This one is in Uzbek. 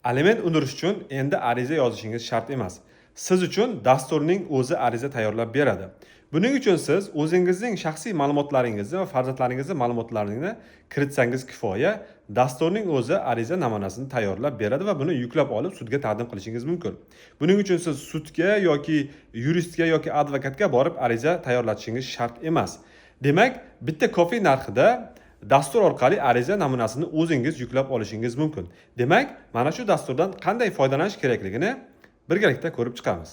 Aliment undirish uchun endi ariza yozishingiz shart emas. Siz uchun dasturning o'zi ariza tayyorlab beradi. Buning uchun siz o'zingizning shaxsiy ma'lumotlaringizni va farzandlaringizning ma'lumotlarini kiritsangiz kifoya. Dasturning o'zi ariza namunasini tayyorlab beradi va buni yuklab olib sudga taqdim qilishingiz mumkin. Buning uchun siz sudga yoki yuristga yoki advokatga borib ariza tayyorlatishingiz shart emas. Demak, bitta kofe narxida dastur orqali ariza namunasini o'zingiz yuklab olishingiz mumkin. Demak, mana shu dasturdan qanday foydalanish kerakligini birgalikda ko'rib chiqamiz.